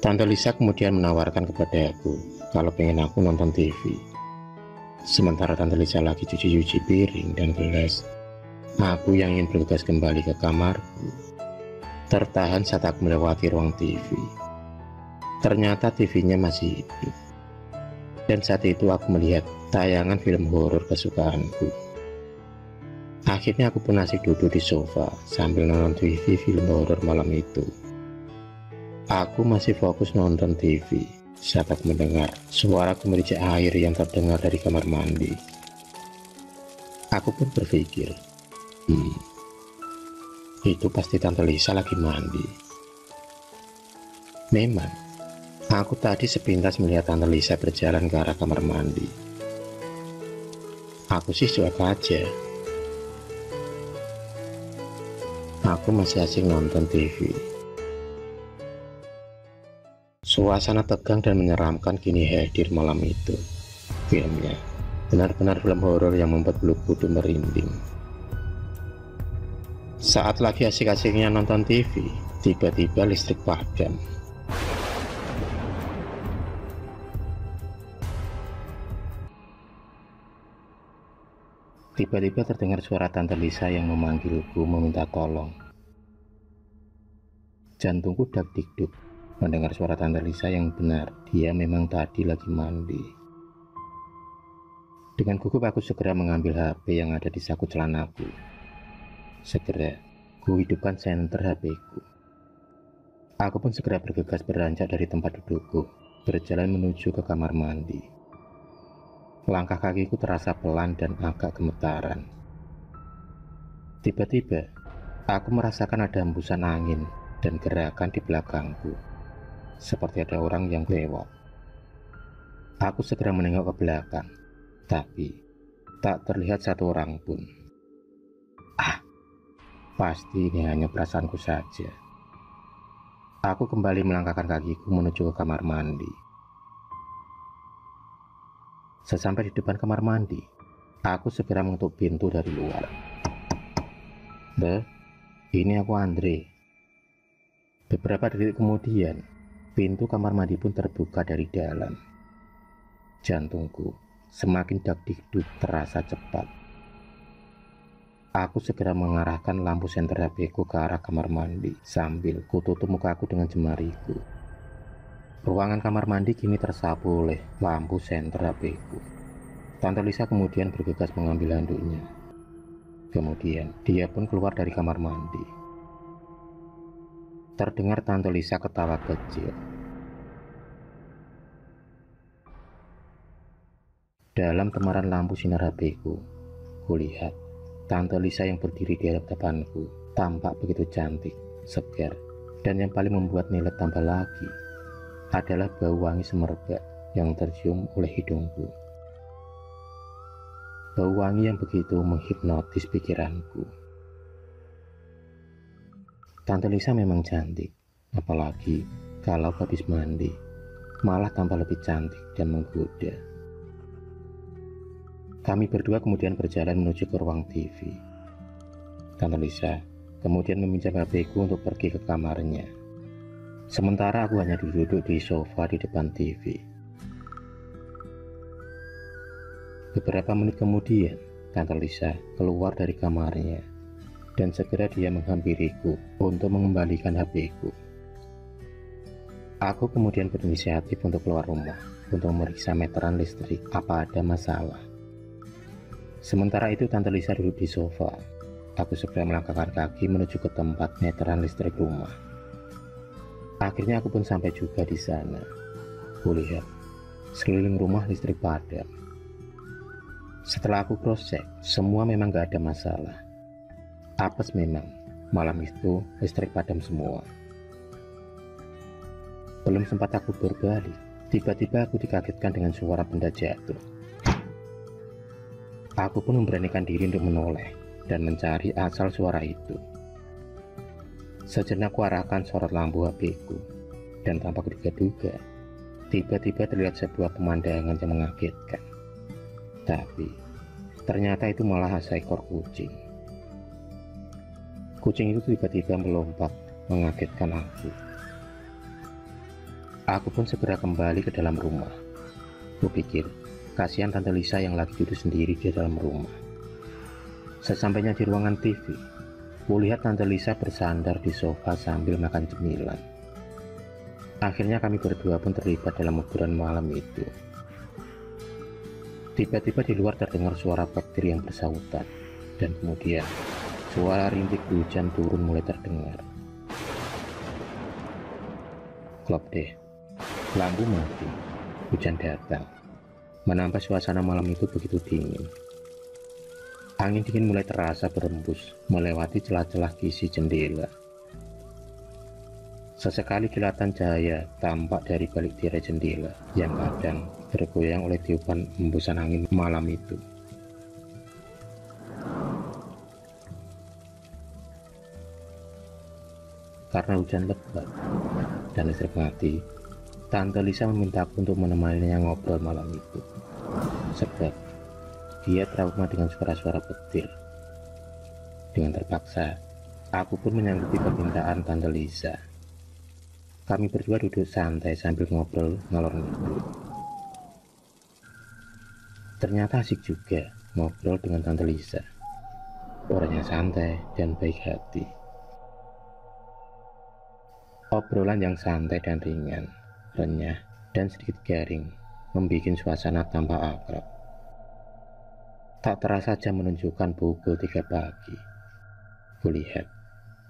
Tante Lisa kemudian menawarkan kepada aku kalau pengen aku nonton TV. Sementara Tante Lisa lagi cuci-cuci piring dan gelas, aku yang ingin bergegas kembali ke kamarku tertahan saat aku melewati ruang TV. Ternyata TV-nya masih hidup, dan saat itu aku melihat tayangan film horor kesukaanku. Akhirnya aku pun asik duduk di sofa sambil nonton TV film horor malam itu. Aku masih fokus nonton TV saat aku mendengar suara gemericik air yang terdengar dari kamar mandi. Aku pun berpikir, itu pasti Tante Lisa lagi mandi. Memang, aku tadi sepintas melihat Tante Lisa berjalan ke arah kamar mandi. Aku sih cuek aja. Aku masih asing nonton TV. Suasana tegang dan menyeramkan kini hadir malam itu. Filmnya benar-benar film horor yang membuat bulu kuduk merinding. Saat lagi asik-asiknya nonton TV, tiba-tiba listrik padam. Tiba-tiba terdengar suara Tante Lisa yang memanggilku meminta tolong. Jantungku dak-dikduk mendengar suara Tante Lisa yang benar, dia memang tadi lagi mandi. Dengan gugup aku segera mengambil HP yang ada di saku celanaku. Segera ku hidupkan senter HP-ku. Aku pun segera bergegas beranjak dari tempat dudukku, berjalan menuju ke kamar mandi. Langkah kakiku terasa pelan dan agak gemetaran. Tiba-tiba, aku merasakan ada hembusan angin dan gerakan di belakangku, seperti ada orang yang lewat. Aku segera menengok ke belakang, tapi tak terlihat satu orang pun. Pasti ini hanya perasaanku saja. Aku kembali melangkahkan kakiku menuju ke kamar mandi. Sesampai di depan kamar mandi, aku segera mengetuk pintu dari luar. Ini aku Andre. Beberapa detik kemudian, pintu kamar mandi pun terbuka dari dalam. Jantungku semakin dak-dikduk terasa cepat. Aku segera mengarahkan lampu senter HP-ku ke arah kamar mandi sambil kututup mukaku dengan jemariku. Ruangan kamar mandi kini tersapu oleh lampu senter HP-ku. Tante Lisa kemudian bergegas mengambil handuknya. Kemudian dia pun keluar dari kamar mandi. Terdengar Tante Lisa ketawa kecil. Dalam temaran lampu sinar HP-ku, kulihat Tante Lisa yang berdiri di hadapanku tampak begitu cantik, segar, dan yang paling membuat nilai tambah lagi adalah bau wangi semerbak yang tercium oleh hidungku. Bau wangi yang begitu menghipnotis pikiranku. Tante Lisa memang cantik, apalagi kalau habis mandi, malah tambah lebih cantik dan menggoda. Kami berdua kemudian berjalan menuju ke ruang TV. Tante Lisa kemudian meminjam HP-ku untuk pergi ke kamarnya. Sementara aku hanya duduk di sofa di depan TV. Beberapa menit kemudian, Tante Lisa keluar dari kamarnya dan segera dia menghampiriku untuk mengembalikan HP-ku. Aku kemudian berinisiatif untuk keluar rumah untuk memeriksa meteran listrik apa ada masalah. Sementara itu Tante Lisa duduk di sofa. Aku segera melangkahkan kaki menuju ke tempat meteran listrik rumah. Akhirnya aku pun sampai juga di sana. Kulihat sekeliling rumah listrik padam. Setelah aku cross-check, semua memang gak ada masalah. Apes memang, malam itu listrik padam semua. Belum sempat aku berbalik, tiba-tiba aku dikagetkan dengan suara benda jatuh. Aku pun memberanikan diri untuk menoleh dan mencari asal suara itu. Sejenak aku arahkan sorot lampu HP-ku, dan tanpa kuduga-duga, tiba-tiba terlihat sebuah pemandangan yang mengagetkan. Tapi, ternyata itu malah seekor kucing. Kucing itu tiba-tiba melompat, mengagetkan aku. Aku pun segera kembali ke dalam rumah. Kupikir, kasihan Tante Lisa yang lagi duduk sendiri di dalam rumah. Sesampainya di ruangan TV, kulihat Tante Lisa bersandar di sofa sambil makan cemilan. Akhirnya kami berdua pun terlibat dalam obrolan malam itu. Tiba-tiba di luar terdengar suara petir yang bersautan, dan kemudian suara rintik hujan turun mulai terdengar. Klop deh, lampu mati, hujan datang, menambah suasana malam itu begitu dingin. Angin dingin mulai terasa berembus melewati celah-celah kisi jendela. Sesekali kilatan cahaya tampak dari balik tirai jendela yang kadang bergoyang oleh tiupan embusan angin malam itu. Karena hujan lebat dan listrik mati, Tante Lisa memintaku untuk menemaninya ngobrol malam itu. Sebab dia trauma dengan suara-suara petir. Dengan terpaksa, aku pun menyanggupi permintaan Tante Lisa. Kami berdua duduk santai sambil ngobrol ngalor ngidul. Ternyata asik juga ngobrol dengan Tante Lisa. Orangnya santai dan baik hati. Obrolan yang santai dan ringan, renyah, dan sedikit garing membuat suasana tampak akrab. Tak terasa jam menunjukkan pukul 3 pagi. Kulihat,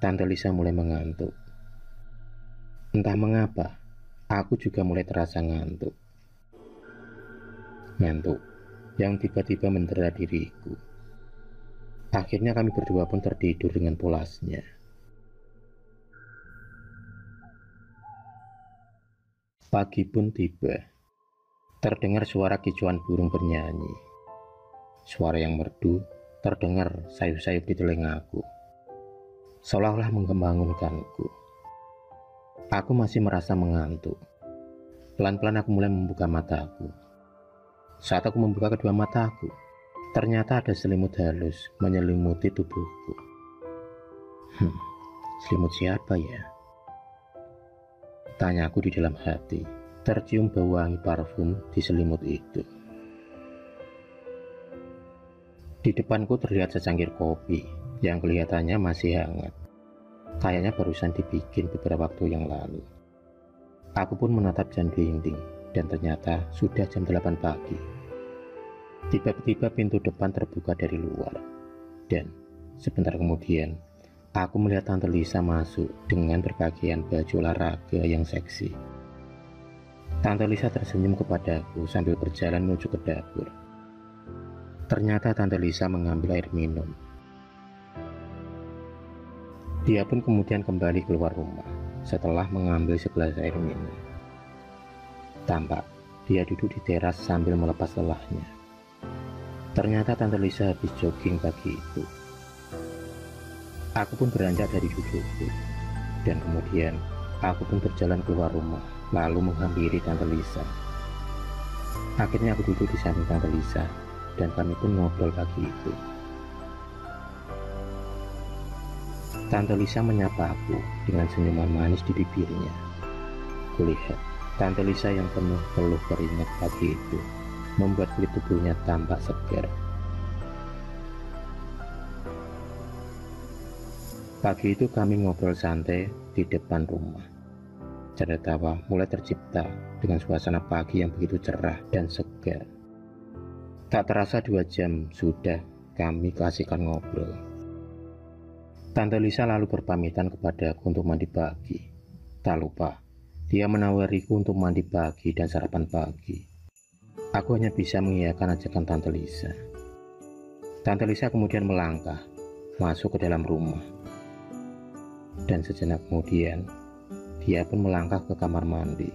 Tante Lisa mulai mengantuk. Entah mengapa, aku juga mulai terasa ngantuk. Ngantuk yang tiba-tiba mendera diriku. Akhirnya kami berdua pun tertidur dengan pulasnya. Pagi pun tiba. Terdengar suara kicauan burung bernyanyi. Suara yang merdu terdengar sayup-sayup di telingaku, seolah-olah membangunkanku. Aku masih merasa mengantuk. Pelan-pelan aku mulai membuka mataku. Saat aku membuka kedua mataku, ternyata ada selimut halus menyelimuti tubuhku. Selimut siapa ya? Tanyaku di dalam hati. Tercium bau wangi parfum di selimut itu. Di depanku terlihat secangkir kopi yang kelihatannya masih hangat. Kayaknya barusan dibikin beberapa waktu yang lalu. Aku pun menatap jam dinding dan ternyata sudah jam 8 pagi. Tiba-tiba pintu depan terbuka dari luar. Dan sebentar kemudian aku melihat Tante Lisa masuk dengan berpakaian baju olahraga yang seksi. Tante Lisa tersenyum kepadaku sambil berjalan menuju ke dapur. Ternyata Tante Lisa mengambil air minum. Dia pun kemudian kembali keluar rumah setelah mengambil segelas air minum. Tampak dia duduk di teras sambil melepas lelahnya. Ternyata Tante Lisa habis jogging pagi itu. Aku pun beranjak dari dudukku, dan kemudian aku pun berjalan keluar rumah, lalu menghampiri Tante Lisa. Akhirnya aku duduk di samping Tante Lisa, dan kami pun ngobrol pagi itu. Tante Lisa menyapa aku dengan senyuman manis di bibirnya. Kulihat Tante Lisa yang penuh keringat pagi itu membuat kulit tubuhnya tampak segar. Pagi itu kami ngobrol santai di depan rumah. Canda tawa mulai tercipta dengan suasana pagi yang begitu cerah dan segar. Tak terasa 2 jam sudah kami keasikan ngobrol. Tante Lisa lalu berpamitan kepadaku untuk mandi pagi. Tak lupa, dia menawariku untuk mandi pagi dan sarapan pagi. Aku hanya bisa mengiyakan ajakan Tante Lisa. Tante Lisa kemudian melangkah masuk ke dalam rumah. Dan sejenak kemudian, dia pun melangkah ke kamar mandi.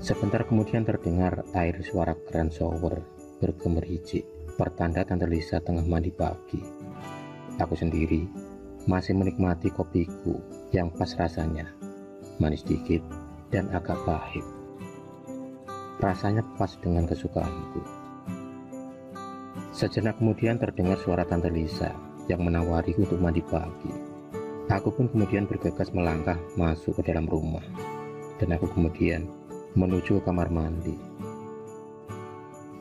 Sebentar kemudian terdengar air suara keran shower bergemericik, pertanda Tante Lisa tengah mandi pagi. Aku sendiri masih menikmati kopiku yang pas rasanya, manis dikit dan agak pahit. Rasanya pas dengan kesukaanku. Sejenak kemudian terdengar suara Tante Lisa yang menawariku untuk mandi pagi. Aku pun kemudian bergegas melangkah masuk ke dalam rumah. dan aku kemudian menuju ke kamar mandi.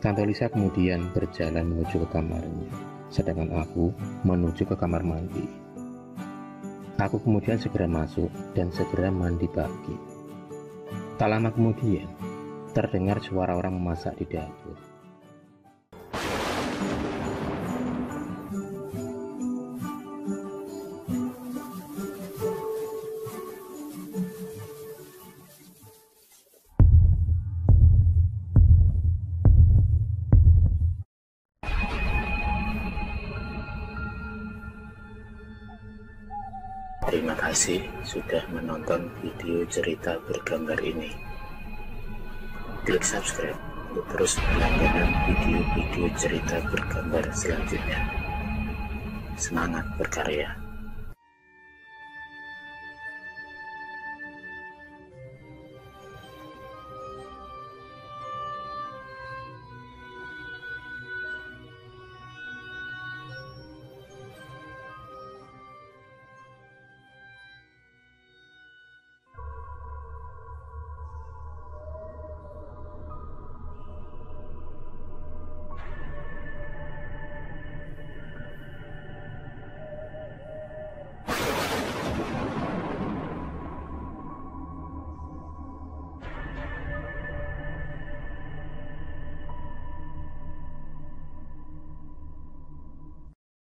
Tante Lisa kemudian berjalan menuju ke kamarnya, sedangkan aku menuju ke kamar mandi. Aku kemudian segera masuk dan segera mandi pagi. Tak lama kemudian, terdengar suara orang memasak di dapur. Terima kasih sudah menonton video cerita bergambar ini. Klik subscribe untuk terus berlangganan video-video cerita bergambar selanjutnya. Semangat berkarya.